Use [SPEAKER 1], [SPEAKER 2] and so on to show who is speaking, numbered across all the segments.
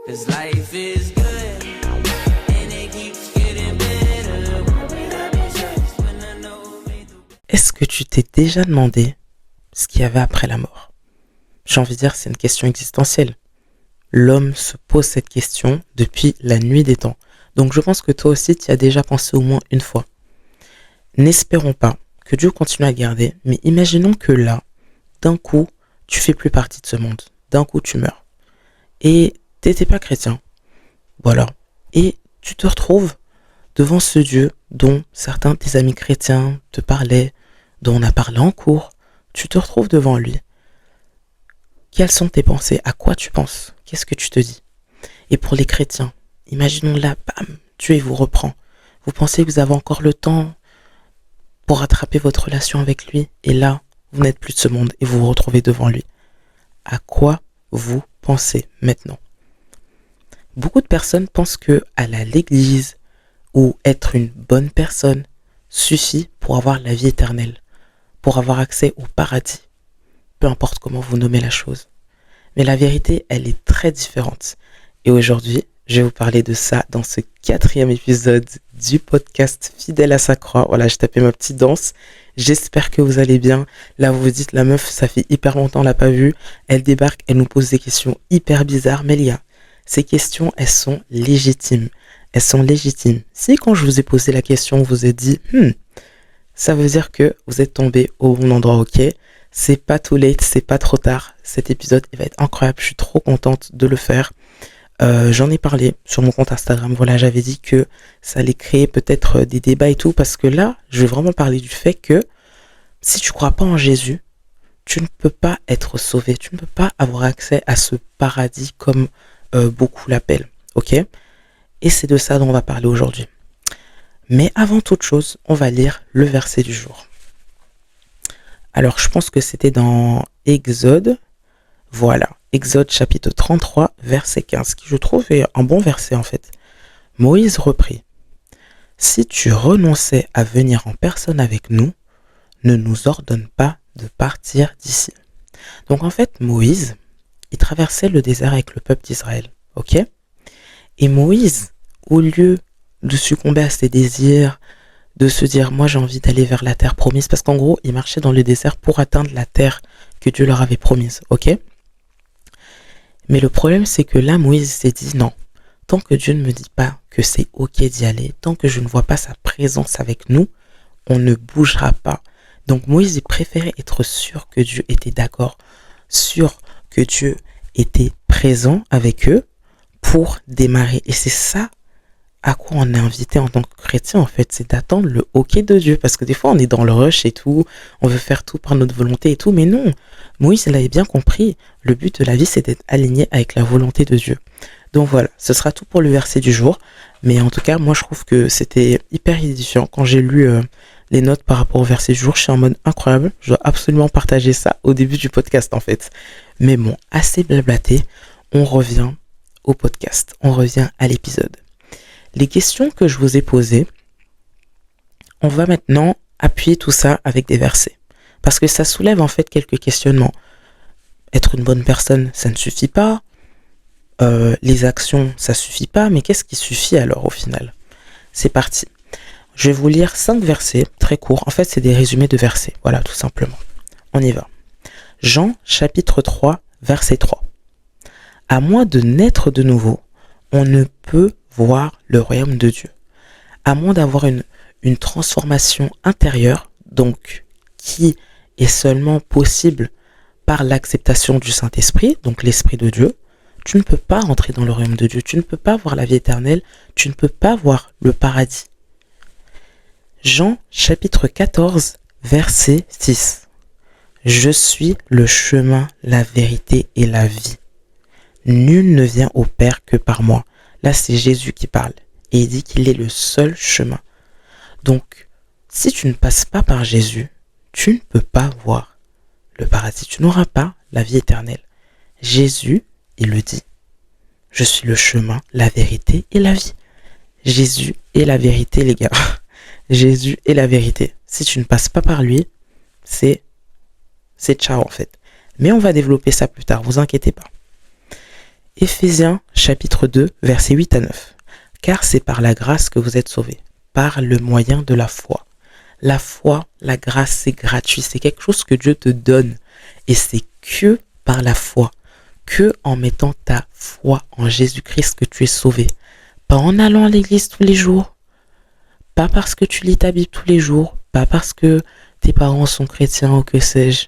[SPEAKER 1] 'Cause life is good, and it keeps getting better. When I be stressed, when I know who made the-
[SPEAKER 2] Est-ce que tu t'es déjà demandé ce qu'il y avait après la mort? J'ai envie de dire, c'est une question existentielle. L'homme se pose cette question depuis la nuit des temps. Donc je pense que toi aussi, tu y as déjà pensé au moins une fois. N'espérons pas que Dieu continue à garder, mais imaginons que là, d'un coup, tu fais plus partie de ce monde. D'un coup, tu meurs. Et t'étais pas chrétien. Voilà. Et tu te retrouves devant ce Dieu dont certains de tes amis chrétiens te parlaient, dont on a parlé en cours. Tu te retrouves devant lui. Quelles sont tes pensées? À quoi tu penses? Qu'est-ce que tu te dis? Et pour les chrétiens, imaginons là, bam, Dieu vous reprend. Vous pensez que vous avez encore le temps pour rattraper votre relation avec lui. Et là, vous n'êtes plus de ce monde et vous vous retrouvez devant lui. À quoi vous pensez maintenant? Beaucoup de personnes pensent que aller à l'église ou être une bonne personne suffit pour avoir la vie éternelle, pour avoir accès au paradis, peu importe comment vous nommez la chose. Mais la vérité, elle est très différente. Et aujourd'hui, je vais vous parler de ça dans ce 4e épisode du podcast Fidèle à sa croix. Voilà, je tapais ma petite danse. J'espère que vous allez bien. Là, vous vous dites, la meuf, ça fait hyper longtemps, on l'a pas vue. Elle débarque, elle nous pose des questions hyper bizarres. Mais les gars, ces questions, elles sont légitimes. Elles sont légitimes. Si quand je vous ai posé la question, vous vous êtes dit, ça veut dire que vous êtes tombé au bon endroit, ok? C'est pas too late, c'est pas trop tard. Cet épisode, il va être incroyable. Je suis trop contente de le faire. J'en ai parlé sur mon compte Instagram. Voilà, j'avais dit que ça allait créer peut-être des débats et tout, parce que là, je vais vraiment parler du fait que si tu crois pas en Jésus, tu ne peux pas être sauvé. Tu ne peux pas avoir accès à ce paradis comme beaucoup l'appellent. Ok? Et c'est de ça dont on va parler aujourd'hui. Mais avant toute chose, on va lire le verset du jour. Alors, je pense que c'était dans Exode. Voilà, Exode chapitre 33, verset 15, qui je trouve est un bon verset en fait. Moïse reprit. Si tu renonçais à venir en personne avec nous, ne nous ordonne pas de partir d'ici. Donc en fait, Moïse, il traversait le désert avec le peuple d'Israël, ok? Et Moïse, au lieu de succomber à ses désirs, de se dire, moi j'ai envie d'aller vers la terre promise, parce qu'en gros, il marchait dans le désert pour atteindre la terre que Dieu leur avait promise, ok? Mais le problème, c'est que là, Moïse s'est dit, non, tant que Dieu ne me dit pas que c'est ok d'y aller, tant que je ne vois pas sa présence avec nous, on ne bougera pas. Donc Moïse, il préférait être sûr que Dieu était d'accord, sûr que Dieu était présent avec eux pour démarrer. Et c'est ça à quoi on est invité en tant que chrétien, en fait, c'est d'attendre le ok de Dieu. Parce que des fois, on est dans le rush et tout, on veut faire tout par notre volonté et tout, mais non. Moïse l'avait bien compris. Le but de la vie, c'est d'être aligné avec la volonté de Dieu. Donc voilà, ce sera tout pour le verset du jour. Mais en tout cas, moi, je trouve que c'était hyper édifiant. Quand j'ai lu les notes par rapport au verset du jour, je suis en mode incroyable. Je dois absolument partager ça au début du podcast, en fait. Mais bon, assez blablaté. On revient au podcast. On revient à l'épisode. Les questions que je vous ai posées, on va maintenant appuyer tout ça avec des versets. Parce que ça soulève en fait quelques questionnements. Être une bonne personne, ça ne suffit pas. Les actions, ça suffit pas. Mais qu'est-ce qui suffit alors au final? C'est parti. Je vais vous lire 5 versets très courts. En fait, c'est des résumés de versets. Voilà, tout simplement. On y va. Jean, chapitre 3, verset 3. À moins de naître de nouveau, on ne peut voir le royaume de Dieu. À moins d'avoir une transformation intérieure, donc qui est seulement possible par l'acceptation du Saint-Esprit, donc l'Esprit de Dieu, tu ne peux pas rentrer dans le royaume de Dieu, tu ne peux pas voir la vie éternelle, tu ne peux pas voir le paradis. Jean chapitre 14, verset 6. Je suis le chemin, la vérité et la vie. Nul ne vient au Père que par moi. Là, c'est Jésus qui parle. Et il dit qu'il est le seul chemin. Donc, si tu ne passes pas par Jésus, tu ne peux pas voir le paradis. Tu n'auras pas la vie éternelle. Jésus, il le dit. Je suis le chemin, la vérité et la vie. Jésus est la vérité, les gars. Jésus est la vérité. Si tu ne passes pas par lui, c'est ciao en fait. Mais on va développer ça plus tard, vous inquiétez pas. Éphésiens chapitre 2, versets 8 à 9. Car c'est par la grâce que vous êtes sauvés, par le moyen de la foi. La foi, la grâce, c'est gratuit, c'est quelque chose que Dieu te donne. Et c'est que par la foi, que en mettant ta foi en Jésus-Christ que tu es sauvé. Pas en allant à l'église tous les jours, pas parce que tu lis ta Bible tous les jours, pas parce que tes parents sont chrétiens ou que sais-je,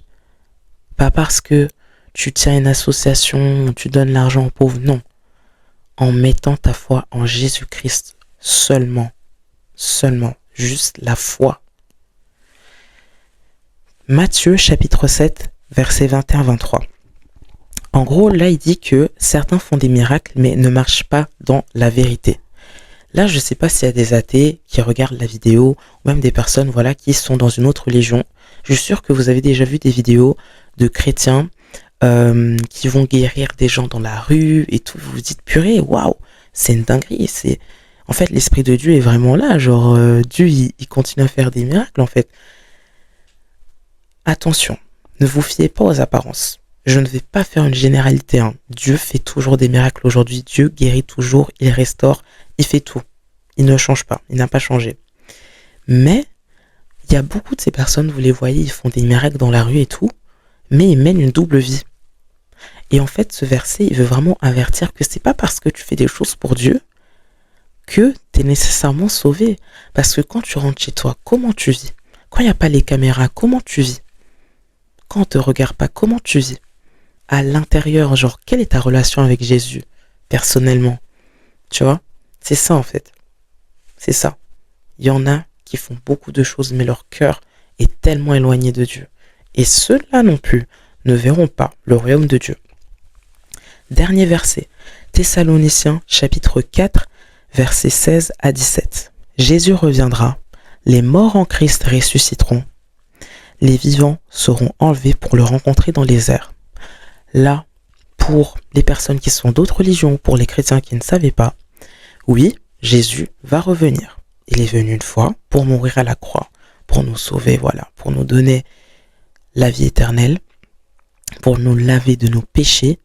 [SPEAKER 2] pas parce que tu tiens une association où tu donnes l'argent aux pauvres, non. En mettant ta foi en Jésus-Christ seulement, juste la foi. Matthieu chapitre 7, versets 21-23. En gros, là, il dit que certains font des miracles, mais ne marchent pas dans la vérité. Là, je ne sais pas s'il y a des athées qui regardent la vidéo, ou même des personnes, voilà, qui sont dans une autre religion. Je suis sûr que vous avez déjà vu des vidéos de chrétiens qui vont guérir des gens dans la rue et tout. Vous vous dites, purée, waouh, c'est une dinguerie. En fait, l'Esprit de Dieu est vraiment là. Genre, Dieu, il continue à faire des miracles, en fait. Attention, ne vous fiez pas aux apparences. Je ne vais pas faire une généralité. Dieu fait toujours des miracles aujourd'hui. Dieu guérit toujours, il restaure, il fait tout. Il ne change pas, il n'a pas changé. Mais il y a beaucoup de ces personnes, vous les voyez, ils font des miracles dans la rue et tout, mais ils mènent une double vie. Et en fait, ce verset, il veut vraiment avertir que c'est pas parce que tu fais des choses pour Dieu que tu es nécessairement sauvé. Parce que quand tu rentres chez toi, comment tu vis? Quand il n'y a pas les caméras, comment tu vis? Quand on te regarde pas, comment tu vis? À l'intérieur, genre, quelle est ta relation avec Jésus, personnellement? Tu vois? C'est ça, en fait. C'est ça. Il y en a qui font beaucoup de choses, mais leur cœur est tellement éloigné de Dieu. Et ceux-là non plus ne verront pas le royaume de Dieu. Dernier verset. Thessaloniciens, chapitre 4, versets 16 à 17. Jésus reviendra, les morts en Christ ressusciteront, les vivants seront enlevés pour le rencontrer dans les airs. Là, pour les personnes qui sont d'autres religions, pour les chrétiens qui ne savaient pas, oui, Jésus va revenir. Il est venu une fois pour mourir à la croix, pour nous sauver, voilà, pour nous donner la vie éternelle, pour nous laver de nos péchés,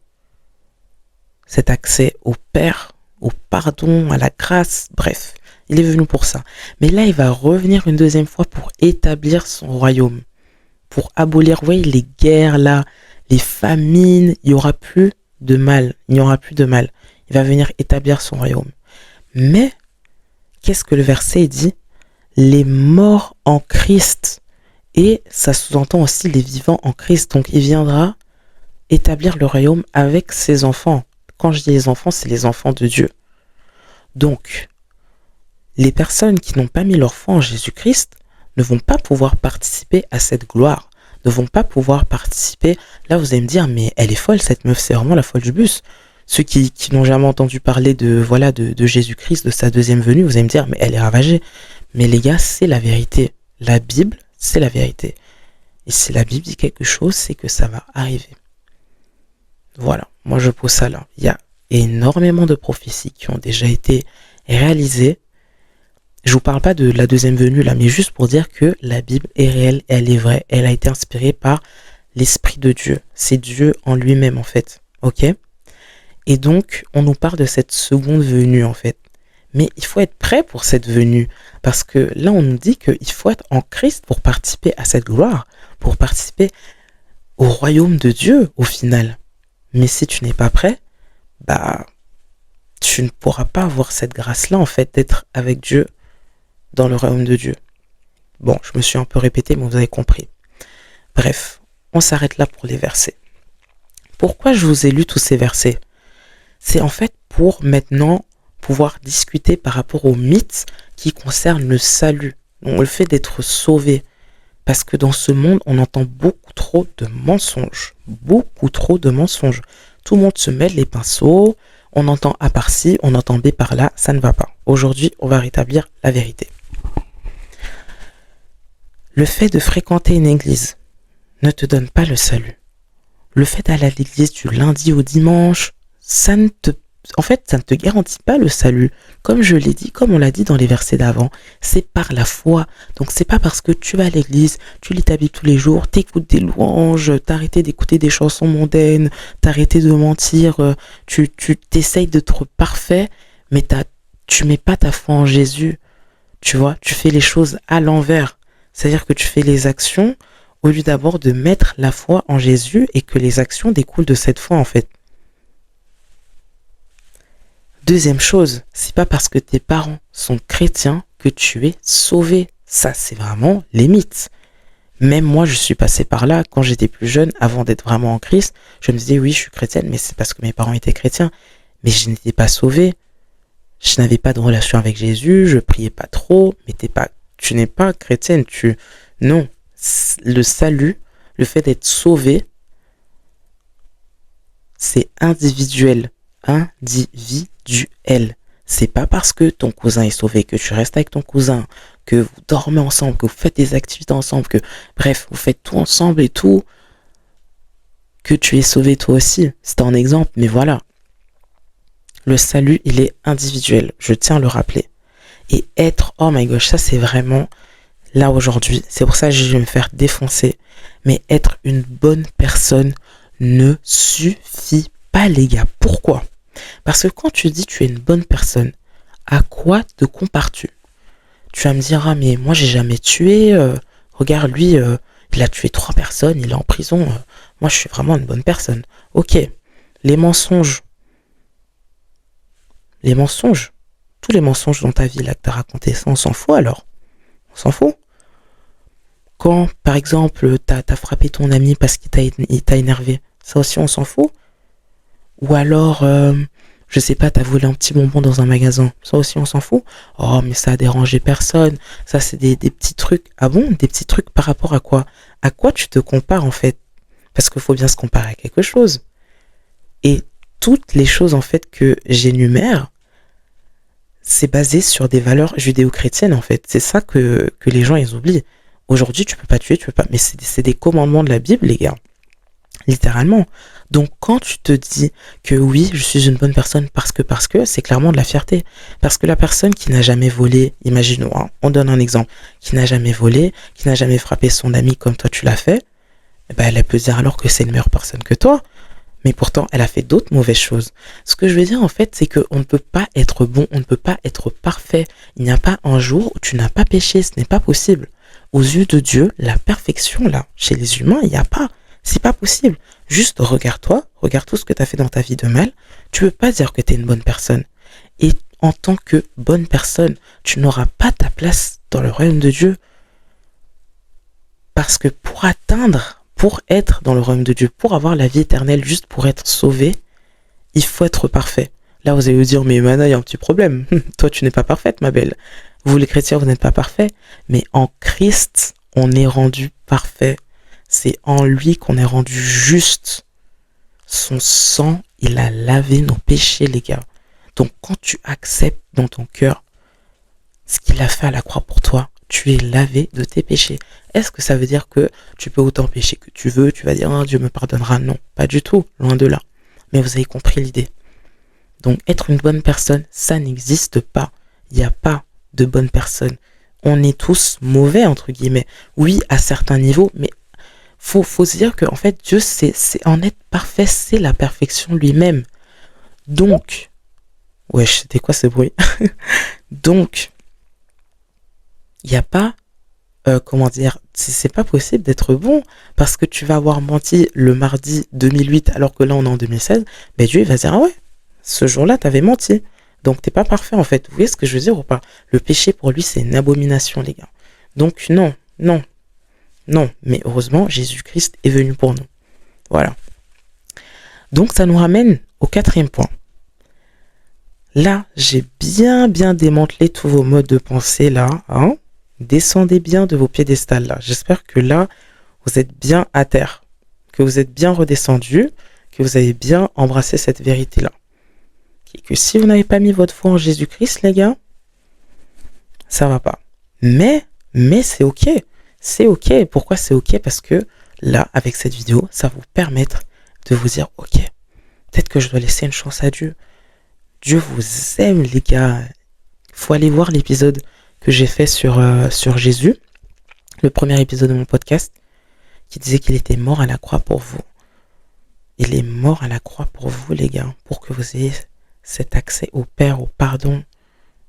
[SPEAKER 2] cet accès au Père, au pardon, à la grâce, bref, il est venu pour ça. Mais là, il va revenir une deuxième fois pour établir son royaume, pour abolir, vous voyez, les guerres là, les famines, il n'y aura plus de mal, il n'y aura plus de mal. Il va venir établir son royaume. Mais, qu'est-ce que le verset dit? Les morts en Christ. Et ça sous-entend aussi les vivants en Christ. Donc, il viendra établir le royaume avec ses enfants. Quand je dis les enfants, c'est les enfants de Dieu. Donc, les personnes qui n'ont pas mis leur foi en Jésus-Christ ne vont pas pouvoir participer à cette gloire, ne vont pas pouvoir participer. Là, vous allez me dire, mais elle est folle, cette meuf, c'est vraiment la folle du bus. Ceux qui n'ont jamais entendu parler de Jésus-Christ, de sa deuxième venue, vous allez me dire, mais elle est ravagée. Mais les gars, c'est la vérité. La Bible, c'est la vérité. Et si la Bible dit quelque chose, c'est que ça va arriver. Voilà, moi je pose ça là. Il y a énormément de prophéties qui ont déjà été réalisées. Je vous parle pas de la deuxième venue là, mais juste pour dire que la Bible est réelle, elle est vraie. Elle a été inspirée par l'Esprit de Dieu. C'est Dieu en lui-même en fait. Ok? Et donc, on nous parle de cette seconde venue en fait. Mais il faut être prêt pour cette venue. Parce que là, on nous dit qu'il faut être en Christ pour participer à cette gloire. Pour participer au royaume de Dieu au final. Mais si tu n'es pas prêt, bah, tu ne pourras pas avoir cette grâce-là en fait d'être avec Dieu dans le royaume de Dieu. Bon, je me suis un peu répété, mais vous avez compris. Bref, on s'arrête là pour les versets. Pourquoi je vous ai lu tous ces versets? C'est en fait pour maintenant pouvoir discuter par rapport aux mythes qui concernent le salut, donc le fait d'être sauvé. Parce que dans ce monde, on entend beaucoup trop de mensonges. Beaucoup trop de mensonges. Tout le monde se mêle les pinceaux, on entend A par ci, on entend B par là, ça ne va pas. Aujourd'hui, on va rétablir la vérité. Le fait de fréquenter une église ne te donne pas le salut. Le fait d'aller à l'église du lundi au dimanche, ça ne te En fait, ça ne te garantit pas le salut. Comme je l'ai dit, comme on l'a dit dans les versets d'avant, c'est par la foi. Donc c'est pas parce que tu vas à l'église, tu lis ta Bible tous les jours, t'écoutes des louanges, t'as arrêté d'écouter des chansons mondaines, t'as arrêté de mentir, tu t'essayes d'être parfait, mais tu mets pas ta foi en Jésus. Tu vois, tu fais les choses à l'envers. C'est-à-dire que tu fais les actions au lieu d'abord de mettre la foi en Jésus et que les actions découlent de cette foi en fait. Deuxième chose, c'est pas parce que tes parents sont chrétiens que tu es sauvé. Ça, c'est vraiment les mythes. Même moi, je suis passé par là quand j'étais plus jeune, avant d'être vraiment en Christ. Je me disais, oui, je suis chrétienne, mais c'est parce que mes parents étaient chrétiens. Mais je n'étais pas sauvé. Je n'avais pas de relation avec Jésus, je priais pas trop, mais tu n'es pas chrétienne, non. Le salut, le fait d'être sauvé, c'est individuel. Individuel. C'est pas parce que ton cousin est sauvé, que tu restes avec ton cousin, que vous dormez ensemble, que vous faites des activités ensemble, bref, vous faites tout ensemble et tout, que tu es sauvé toi aussi. C'est un exemple, mais voilà. Le salut, il est individuel. Je tiens à le rappeler. Et être, oh my gosh, ça c'est vraiment là aujourd'hui. C'est pour ça que je vais me faire défoncer. Mais être une bonne personne ne suffit pas, les gars. Pourquoi? Parce que quand tu dis tu es une bonne personne, à quoi te compares-tu? Tu vas me dire, ah mais moi j'ai jamais tué. Regarde lui, il a tué 3 personnes, il est en prison. Moi je suis vraiment une bonne personne. Ok, les mensonges. Les mensonges, tous les mensonges dans ta vie là que t'as raconté, ça on s'en fout alors. On s'en fout. Quand, par exemple, t'as frappé ton ami parce qu'il t'a énervé, ça aussi on s'en fout. Ou alors, je sais pas, t'as volé un petit bonbon dans un magasin, ça aussi on s'en fout. Oh mais ça a dérangé personne, ça c'est des petits trucs. Ah bon, des petits trucs par rapport à quoi? À quoi tu te compares en fait? Parce qu'il faut bien se comparer à quelque chose. Et toutes les choses en fait que j'énumère, c'est basé sur des valeurs judéo-chrétiennes en fait. C'est ça que les gens ils oublient. Aujourd'hui tu peux pas tuer, tu peux pas. Mais c'est des commandements de la Bible les gars. Littéralement. Donc quand tu te dis que oui, je suis une bonne personne parce que, c'est clairement de la fierté. Parce que la personne qui n'a jamais volé, imaginons, hein, on donne un exemple, qui n'a jamais volé, qui n'a jamais frappé son ami comme toi tu l'as fait, eh ben, elle peut dire alors que c'est une meilleure personne que toi. Mais pourtant, elle a fait d'autres mauvaises choses. Ce que je veux dire, en fait, c'est qu'on ne peut pas être bon, on ne peut pas être parfait. Il n'y a pas un jour où tu n'as pas péché, ce n'est pas possible. Aux yeux de Dieu, la perfection, là, chez les humains, il n'y a pas. C'est pas possible. Juste regarde-toi, regarde tout ce que tu as fait dans ta vie de mal. Tu peux pas dire que tu es une bonne personne. Et en tant que bonne personne, tu n'auras pas ta place dans le royaume de Dieu. Parce que pour être dans le royaume de Dieu, pour avoir la vie éternelle, juste pour être sauvé, il faut être parfait. Là, vous allez vous dire, mais Mana, il y a un petit problème. Toi, tu n'es pas parfaite, ma belle. Vous, les chrétiens, vous n'êtes pas parfaits. Mais en Christ, on est rendu parfait. C'est en lui qu'on est rendu juste. Son sang, il a lavé nos péchés, les gars. Donc, quand tu acceptes dans ton cœur ce qu'il a fait à la croix pour toi, tu es lavé de tes péchés. Est-ce que ça veut dire que tu peux autant pécher que tu veux, tu vas dire, oh, Dieu me pardonnera? Non, pas du tout, loin de là. Mais vous avez compris l'idée. Donc, être une bonne personne, ça n'existe pas. Il n'y a pas de bonne personne. On est tous mauvais, entre guillemets. Oui, à certains niveaux, mais faut se dire que, en fait, Dieu, c'est en être parfait, c'est la perfection lui-même. Donc, wesh, c'était quoi ce bruit? Donc, il n'y a pas, comment dire, c'est pas possible d'être bon parce que tu vas avoir menti le mardi 2008 alors que là on est en 2016, mais Dieu il va dire, ah ouais, ce jour-là t'avais menti, donc t'es pas parfait en fait. Vous voyez ce que je veux dire ou pas? Le péché pour lui c'est une abomination les gars. Donc non, mais heureusement Jésus-Christ est venu pour nous. Voilà. Donc ça nous ramène au 4e point. Là, j'ai bien démantelé tous vos modes de pensée là, hein. Descendez bien de vos piédestals là. J'espère que là, vous êtes bien à terre, que vous êtes bien redescendu, que vous avez bien embrassé cette vérité-là. Et que si vous n'avez pas mis votre foi en Jésus-Christ, les gars, ça va pas. Mais c'est ok. C'est ok. Pourquoi c'est ok? Parce que là, avec cette vidéo, ça va vous permettre de vous dire, ok, peut-être que je dois laisser une chance à Dieu. Dieu vous aime, les gars. Faut aller voir l'épisode que j'ai fait sur Jésus, le premier épisode de mon podcast, qui disait qu'il était mort à la croix pour vous. Il est mort à la croix pour vous, les gars, pour que vous ayez cet accès au Père, au pardon.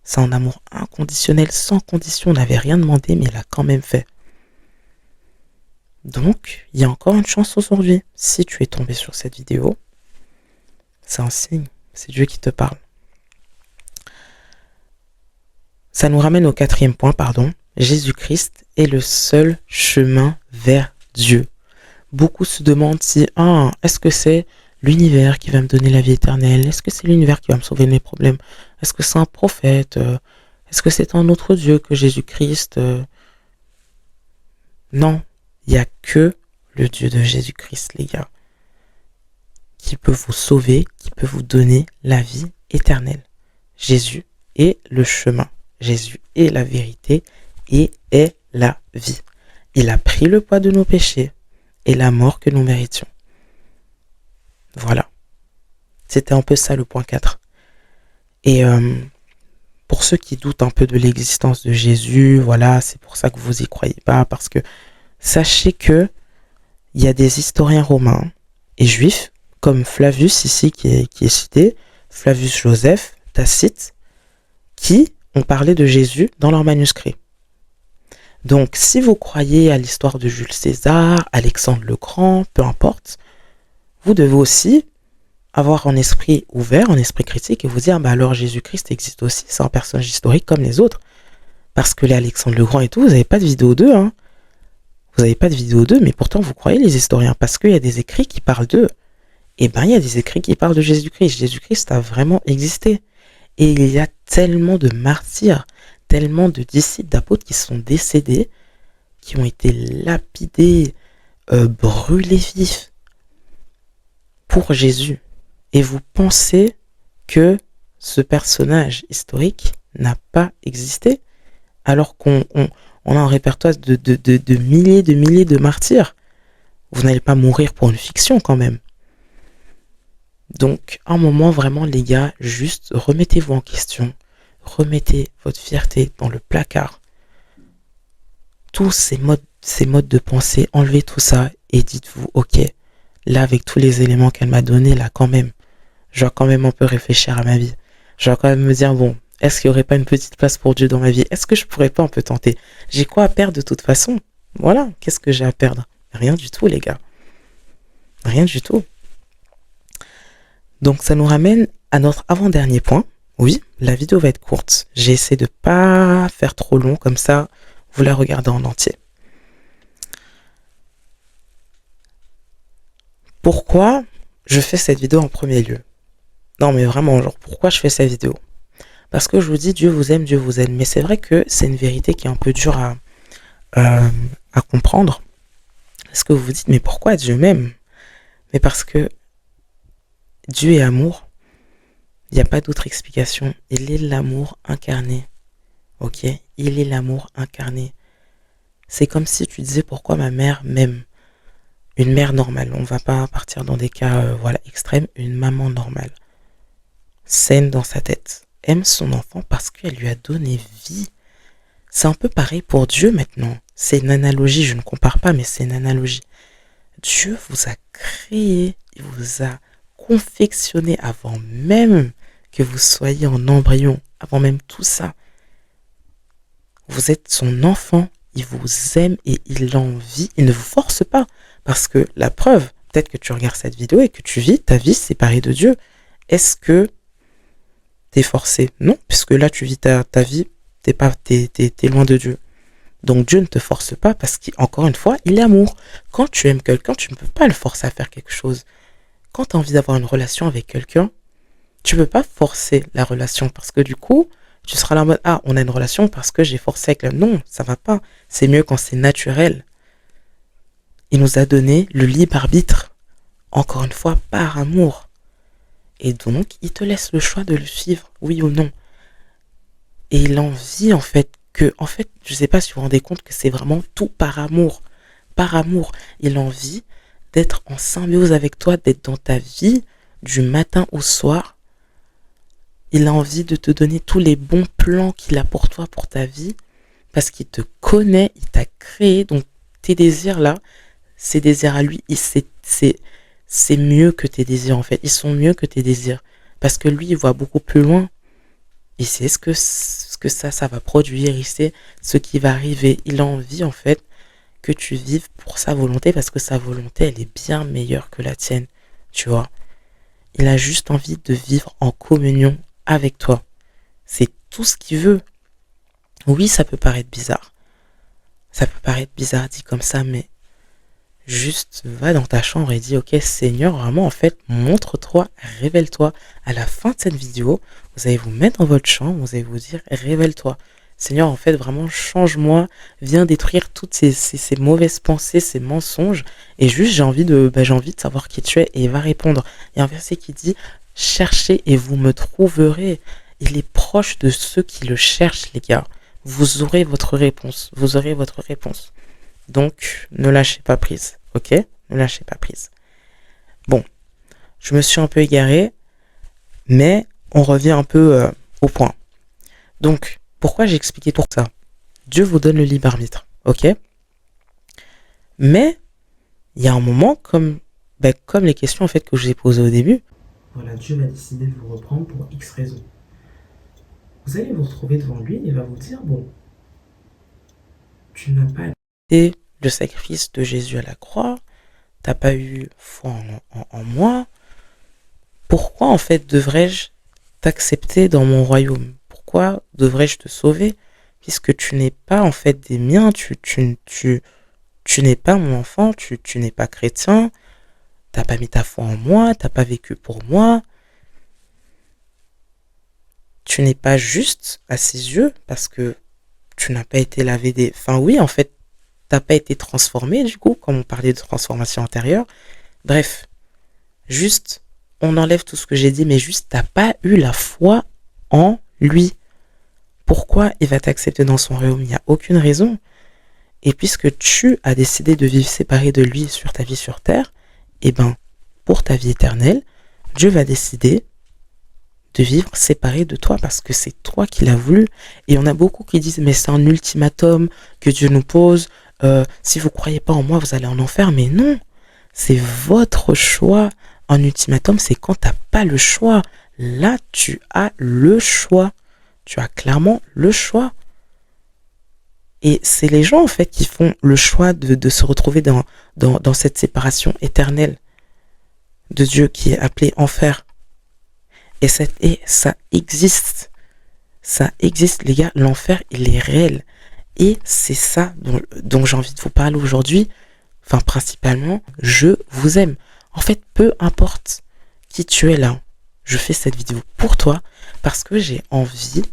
[SPEAKER 2] C'est un amour inconditionnel, sans condition. On n'avait rien demandé, mais il a quand même fait. Donc, il y a encore une chance aujourd'hui. Si tu es tombé sur cette vidéo, c'est un signe. C'est Dieu qui te parle. Ça nous ramène au 4e point, pardon. Jésus-Christ est le seul chemin vers Dieu. Beaucoup se demandent si, est-ce que c'est l'univers qui va me donner la vie éternelle? Est-ce que c'est l'univers qui va me sauver de mes problèmes? Est-ce que c'est un prophète? Est-ce que c'est un autre Dieu que Jésus-Christ? Non, il n'y a que le Dieu de Jésus-Christ, les gars, qui peut vous sauver, qui peut vous donner la vie éternelle. Jésus est le chemin. Jésus est la vérité et est la vie. Il a pris le poids de nos péchés et la mort que nous méritions. Voilà. C'était un peu ça le point 4. Et pour ceux qui doutent un peu de l'existence de Jésus, voilà, c'est pour ça que vous y croyez pas, parce que sachez que il y a des historiens romains et juifs, comme Flavius ici qui est cité, Flavius Joseph, Tacite, qui ont parlé de Jésus dans leurs manuscrits. Donc, si vous croyez à l'histoire de Jules César, Alexandre le Grand, peu importe, vous devez aussi avoir un esprit ouvert, un esprit critique et vous dire, alors Jésus-Christ existe aussi, c'est un personnage historique comme les autres. Parce que les Alexandre le Grand et tout, vous n'avez pas de vidéo d'eux, hein. Vous n'avez pas de vidéo d'eux, mais pourtant vous croyez les historiens, parce qu'il y a des écrits qui parlent d'eux. Et bien, il y a des écrits qui parlent de Jésus-Christ. Jésus-Christ a vraiment existé. Et il y a tellement de martyrs, tellement de disciples, d'apôtres qui sont décédés, qui ont été lapidés, brûlés vifs pour Jésus. Et vous pensez que ce personnage historique n'a pas existé alors qu'on a un répertoire de milliers de martyrs. Vous n'allez pas mourir pour une fiction quand même. Donc, un moment vraiment, les gars, juste remettez-vous en question. Remettez votre fierté dans le placard. Tous ces modes de pensée, enlevez tout ça et dites-vous, ok, là, avec tous les éléments qu'elle m'a donnés, là, quand même, je dois quand même un peu réfléchir à ma vie. Je dois quand même me dire, bon, est-ce qu'il n'y aurait pas une petite place pour Dieu dans ma vie? Est-ce que je pourrais pas un peu tenter? J'ai quoi à perdre de toute façon? Voilà, qu'est-ce que j'ai à perdre? Rien du tout, les gars. Rien du tout. Donc, ça nous ramène à notre avant-dernier point. Oui, la vidéo va être courte. J'ai essayé de pas faire trop long, comme ça, vous la regardez en entier. Pourquoi je fais cette vidéo en premier lieu? Non, mais vraiment, genre, pourquoi je fais cette vidéo? Parce que je vous dis, Dieu vous aime, Dieu vous aime. Mais c'est vrai que c'est une vérité qui est un peu dure à comprendre. Est-ce que vous vous dites, mais pourquoi Dieu m'aime? Mais parce que Dieu est amour. Il n'y a pas d'autre explication. Il est l'amour incarné. Ok? Il est l'amour incarné. C'est comme si tu disais pourquoi ma mère m'aime. Une mère normale. On ne va pas partir dans des cas extrêmes. Une maman normale. Saine dans sa tête. Aime son enfant parce qu'elle lui a donné vie. C'est un peu pareil pour Dieu maintenant. C'est une analogie. Je ne compare pas, mais c'est une analogie. Dieu vous a créé. Il vous a confectionné avant même que vous soyez en embryon, avant même tout ça. Vous êtes son enfant, il vous aime et il l'envie, il ne vous force pas. Parce que la preuve, peut-être que tu regardes cette vidéo et que tu vis ta vie séparée de Dieu. Est-ce que t'es forcé? Non, puisque là tu vis ta vie, t'es loin de Dieu. Donc Dieu ne te force pas parce qu'encore une fois, il est amour. Quand tu aimes quelqu'un, tu ne peux pas le forcer à faire quelque chose. Quand tu as envie d'avoir une relation avec quelqu'un, tu ne peux pas forcer la relation parce que du coup, tu seras là en mode, on a une relation parce que j'ai forcé avec l'homme. Non, ça va pas. C'est mieux quand c'est naturel. Il nous a donné le libre arbitre, encore une fois, par amour. Et donc, il te laisse le choix de le suivre, oui ou non. Et il envie je sais pas si vous vous rendez compte que c'est vraiment tout par amour. Par amour, il envie d'être en symbiose avec toi, d'être dans ta vie du matin au soir, Il a envie de te donner tous les bons plans qu'il a pour toi, pour ta vie, parce qu'il te connaît, il t'a créé. Donc tes désirs là, ses désirs à lui, c'est mieux que tes désirs en fait. Ils sont mieux que tes désirs. Parce que lui, il voit beaucoup plus loin. Il sait ce que ça va produire. Il sait ce qui va arriver. Il a envie en fait que tu vives pour sa volonté parce que sa volonté, elle est bien meilleure que la tienne. Tu vois. Il a juste envie de vivre en communion avec toi. C'est tout ce qu'il veut. Oui, ça peut paraître bizarre. Ça peut paraître bizarre dit comme ça, mais juste va dans ta chambre et dis ok Seigneur, vraiment en fait, montre-toi, révèle-toi. À la fin de cette vidéo, vous allez vous mettre dans votre chambre, vous allez vous dire révèle-toi. Seigneur, en fait, vraiment change-moi, viens détruire toutes ces mauvaises pensées, ces mensonges. Et juste j'ai envie de savoir qui tu es. Et il va répondre. Il y a un verset qui dit cherchez et vous me trouverez. Il est proche de ceux qui le cherchent, les gars. Vous aurez votre réponse. Vous aurez votre réponse. Donc, ne lâchez pas prise. Ok? Ne lâchez pas prise. Bon, je me suis un peu égaré, mais on revient un peu au point. Donc, pourquoi j'ai expliqué tout ça? Dieu vous donne le libre arbitre. Ok? Mais, il y a un moment, comme les questions en fait que je vous ai posées au début. Voilà, Dieu va décider de vous reprendre pour X raisons. Vous allez vous retrouver devant lui et il va vous dire, bon, tu n'as pas été le sacrifice de Jésus à la croix, t'as pas eu foi en moi, pourquoi en fait devrais-je t'accepter dans mon royaume? Pourquoi devrais-je te sauver? Puisque tu n'es pas en fait des miens, tu n'es pas mon enfant, tu n'es pas chrétien, t'as pas mis ta foi en moi, t'as pas vécu pour moi, tu n'es pas juste à ses yeux parce que tu n'as pas été lavé des... Enfin oui, en fait, t'as pas été transformé du coup, comme on parlait de transformation intérieure. Bref, juste, on enlève tout ce que j'ai dit, mais juste, t'as pas eu la foi en lui. Pourquoi il va t'accepter dans son royaume? Il n'y a aucune raison. Et puisque tu as décidé de vivre séparé de lui sur ta vie sur terre, eh ben, pour ta vie éternelle, Dieu va décider de vivre séparé de toi parce que c'est toi qui l'as voulu. Et on a beaucoup qui disent mais c'est un ultimatum que Dieu nous pose, si vous croyez pas en moi vous allez en enfer. Mais non, c'est votre choix. Un ultimatum c'est quand t'as pas le choix. Là tu as le choix, tu as clairement le choix. Et c'est les gens en fait qui font le choix de se retrouver dans cette séparation éternelle de Dieu qui est appelé enfer. Et ça existe. Ça existe, les gars. L'enfer, il est réel. Et c'est ça dont j'ai envie de vous parler aujourd'hui. Enfin, principalement, je vous aime. En fait, peu importe qui tu es là, je fais cette vidéo pour toi parce que j'ai envie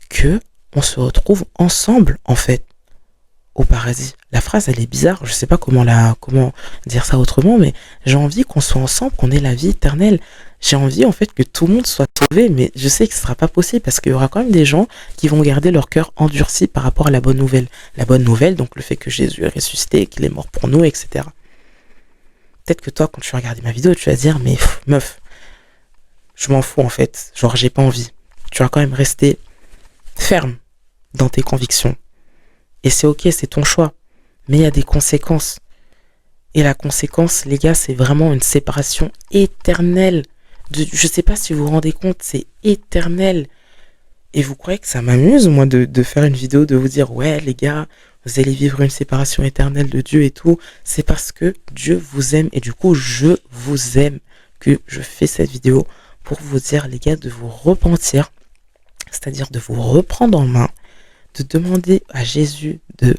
[SPEAKER 2] que on se retrouve ensemble, en fait, au paradis. La phrase, elle est bizarre. Je sais pas comment dire ça autrement, mais j'ai envie qu'on soit ensemble, qu'on ait la vie éternelle. J'ai envie, en fait, que tout le monde soit sauvé, mais je sais que ce sera pas possible parce qu'il y aura quand même des gens qui vont garder leur cœur endurci par rapport à la bonne nouvelle. La bonne nouvelle, donc le fait que Jésus est ressuscité, qu'il est mort pour nous, etc. Peut-être que toi, quand tu vas regarder ma vidéo, tu vas dire, mais meuf, je m'en fous, en fait. Genre, j'ai pas envie. Tu vas quand même rester ferme dans tes convictions. Et c'est ok, c'est ton choix. Mais il y a des conséquences. Et la conséquence, les gars, c'est vraiment une séparation éternelle. Je sais pas si vous vous rendez compte, c'est éternel. Et vous croyez que ça m'amuse, moi, de faire une vidéo, de vous dire, ouais, les gars, vous allez vivre une séparation éternelle de Dieu et tout. C'est parce que Dieu vous aime. Et du coup, je vous aime que je fais cette vidéo pour vous dire, les gars, de vous repentir. C'est-à-dire de vous reprendre en main, de demander à Jésus de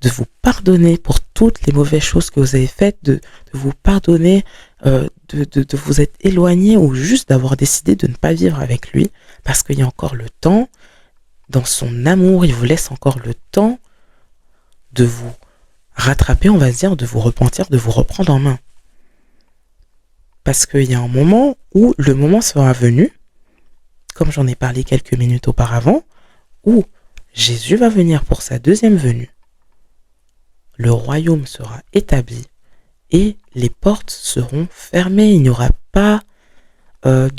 [SPEAKER 2] vous pardonner pour toutes les mauvaises choses que vous avez faites, de vous pardonner, de vous être éloigné ou juste d'avoir décidé de ne pas vivre avec lui parce qu'il y a encore le temps, dans son amour, il vous laisse encore le temps de vous rattraper, on va dire, de vous repentir, de vous reprendre en main. Parce qu'il y a un moment où le moment sera venu, comme j'en ai parlé quelques minutes auparavant, où Jésus va venir pour sa deuxième venue. Le royaume sera établi et les portes seront fermées. Il n'y aura pas comment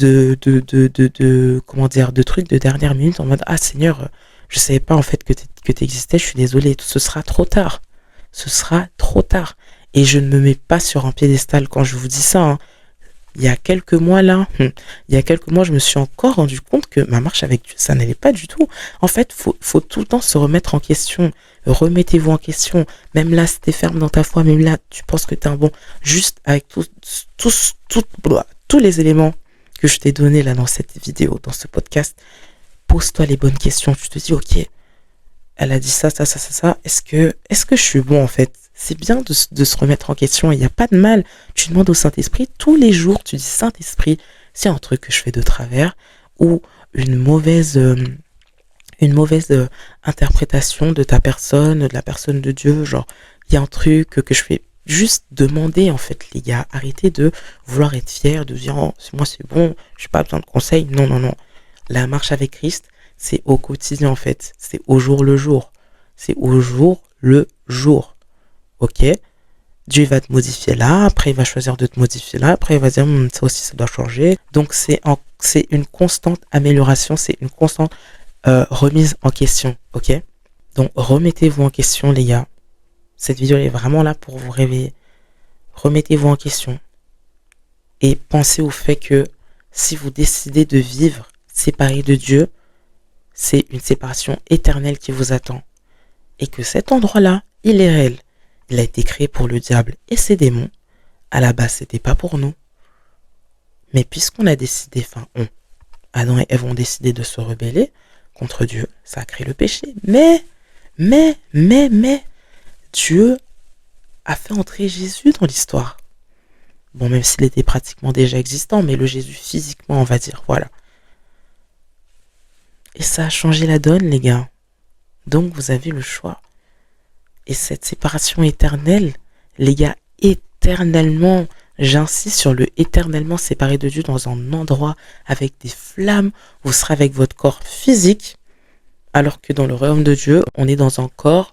[SPEAKER 2] dire, de trucs de dernière minute en mode, ah Seigneur, je savais pas en fait que t'existais, je suis désolé, ce sera trop tard. Ce sera trop tard. Et je ne me mets pas sur un piédestal quand je vous dis ça, hein. Il y a quelques mois là, il y a quelques mois, je me suis encore rendu compte que ma marche avec Dieu, ça n'allait pas du tout. En fait, faut tout le temps se remettre en question. Remettez-vous en question. Même là, si t'es ferme dans ta foi, même là, tu penses que t'es un bon. Juste avec tous les éléments que je t'ai donnés là dans cette vidéo, dans ce podcast, pose-toi les bonnes questions. Tu te dis, ok, elle a dit ça. Est-ce que je suis bon en fait? C'est bien de se remettre en question. Il n'y a pas de mal. Tu demandes au Saint-Esprit tous les jours. Tu dis, Saint-Esprit, c'est un truc que je fais de travers ou une mauvaise interprétation de ta personne, de la personne de Dieu. Genre, il y a un truc que je fais. Juste demander en fait, les gars. Arrêtez de vouloir être fier, de dire, oh, moi c'est bon, j'ai pas besoin de conseils. Non, non, non. La marche avec Christ, c'est au quotidien en fait. C'est au jour le jour. C'est au jour le jour. Ok? Dieu va te modifier là, après il va choisir de te modifier là, après il va dire ça aussi ça doit changer. Donc c'est une constante amélioration, c'est une constante remise en question. Ok? Donc remettez-vous en question les gars. Cette vidéo est vraiment là pour vous réveiller. Remettez-vous en question. Et pensez au fait que si vous décidez de vivre séparé de Dieu, c'est une séparation éternelle qui vous attend. Et que cet endroit-là, il est réel. Il a été créé pour le diable et ses démons. À la base, c'était pas pour nous. Mais puisqu'on a décidé, Adam et Ève ont décidé de se rebeller contre Dieu, ça a créé le péché. Mais, Dieu a fait entrer Jésus dans l'histoire. Bon, même s'il était pratiquement déjà existant, mais le Jésus physiquement, on va dire, voilà. Et ça a changé la donne, les gars. Donc, vous avez le choix. Et cette séparation éternelle, les gars, éternellement, j'insiste sur le éternellement séparé de Dieu dans un endroit avec des flammes, vous serez avec votre corps physique, alors que dans le royaume de Dieu, on est dans un corps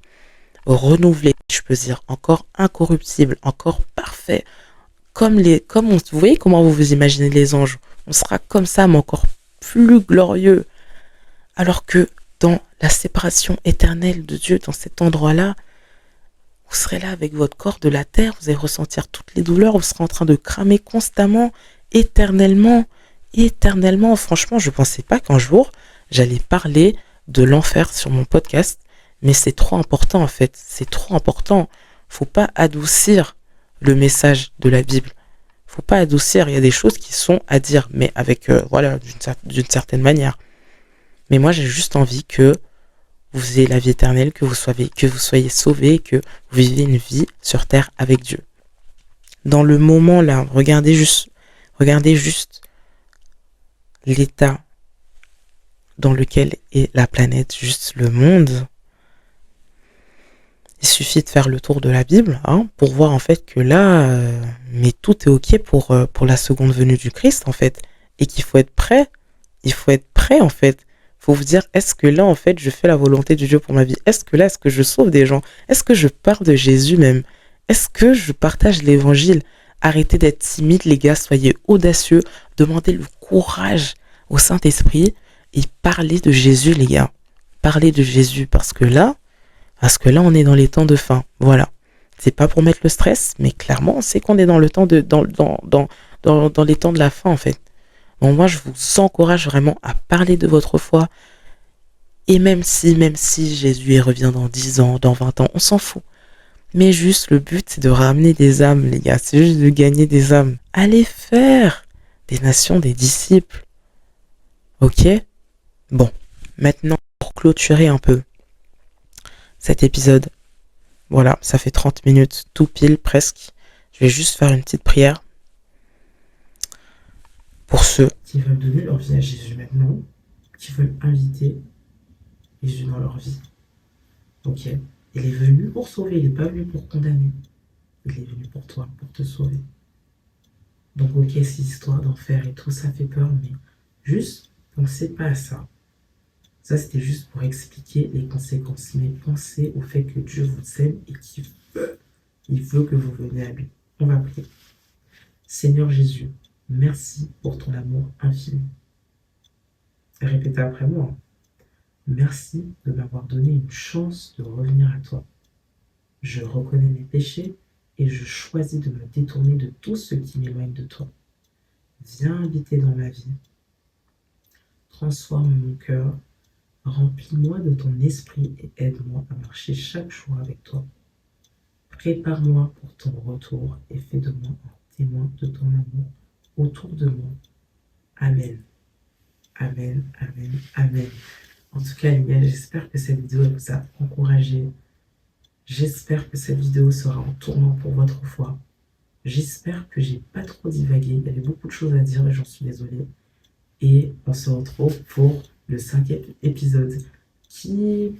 [SPEAKER 2] renouvelé, je peux dire, encore incorruptible, encore parfait, vous voyez comment vous vous imaginez les anges, on sera comme ça, mais encore plus glorieux, alors que dans la séparation éternelle de Dieu, dans cet endroit-là, vous serez là avec votre corps de la terre, vous allez ressentir toutes les douleurs, vous serez en train de cramer constamment, éternellement. Franchement, je ne pensais pas qu'un jour, j'allais parler de l'enfer sur mon podcast, mais c'est trop important en fait, c'est trop important. Faut pas adoucir le message de la Bible. Faut pas adoucir, il y a des choses qui sont à dire, mais avec, d'une certaine manière. Mais moi, j'ai juste envie que vous ayez la vie éternelle, que vous soyez sauvés, que vous vivez une vie sur terre avec Dieu. Dans le moment là, regardez juste l'état dans lequel est la planète, juste le monde. Il suffit de faire le tour de la Bible pour voir en fait que là, mais tout est ok pour la seconde venue du Christ en fait, et qu'il faut être prêt. Il faut être prêt en fait. Faut vous dire, est-ce que là, en fait, je fais la volonté de Dieu pour ma vie? Est-ce que je sauve des gens? Est-ce que je parle de Jésus même? Est-ce que je partage l'évangile? Arrêtez d'être timide, les gars, soyez audacieux, demandez le courage au Saint-Esprit et parlez de Jésus, les gars. Parlez de Jésus parce que là, on est dans les temps de fin. Voilà. C'est pas pour mettre le stress, mais clairement, on sait qu'on est dans le temps dans les temps de la fin, en fait. Bon, moi, je vous encourage vraiment à parler de votre foi. Et même si Jésus revient dans 10 ans, dans 20 ans, on s'en fout. Mais juste, le but, c'est de ramener des âmes, les gars. C'est juste de gagner des âmes. Allez faire des nations, des disciples. Ok? Bon, maintenant, pour clôturer un peu cet épisode, voilà, ça fait 30 minutes, tout pile, presque. Je vais juste faire une petite prière. Pour ceux qui veulent donner leur vie à Jésus maintenant, qui veulent inviter Jésus dans leur vie. Ok? Il est venu pour sauver, il n'est pas venu pour condamner. Il est venu pour toi, pour te sauver. Donc ok, cette histoire d'enfer et tout, ça fait peur, mais juste, pensez pas à ça. Ça, c'était juste pour expliquer les conséquences. Mais pensez au fait que Dieu vous aime et qu'il veut que vous veniez à lui. On va prier. Seigneur Jésus, Merci pour ton amour infini. Répétez après moi. Merci de m'avoir donné une chance de revenir à toi. Je reconnais mes péchés et je choisis de me détourner de tout ce qui m'éloigne de toi. Viens habiter dans ma vie. Transforme mon cœur. Remplis-moi de ton esprit et aide-moi à marcher chaque jour avec toi. Prépare-moi pour ton retour et fais de moi un témoin de ton amour autour de moi. Amen. Amen, amen, amen. En tout cas, les gars, j'espère que cette vidéo vous a encouragé. J'espère que cette vidéo sera un tournant pour votre foi. J'espère que j'ai pas trop divagué. Il y avait beaucoup de choses à dire et j'en suis désolée. Et on se retrouve pour le 5e épisode qui,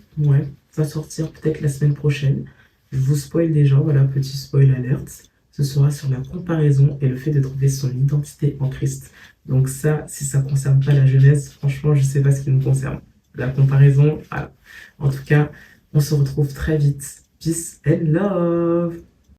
[SPEAKER 2] va sortir peut-être la semaine prochaine. Je vous spoil déjà, voilà, petit spoil alert. Ce sera sur la comparaison et le fait de trouver son identité en Christ. Donc ça, si ça ne concerne pas la jeunesse, franchement, je ne sais pas ce qui nous concerne. La comparaison, voilà. En tout cas, on se retrouve très vite. Peace and love!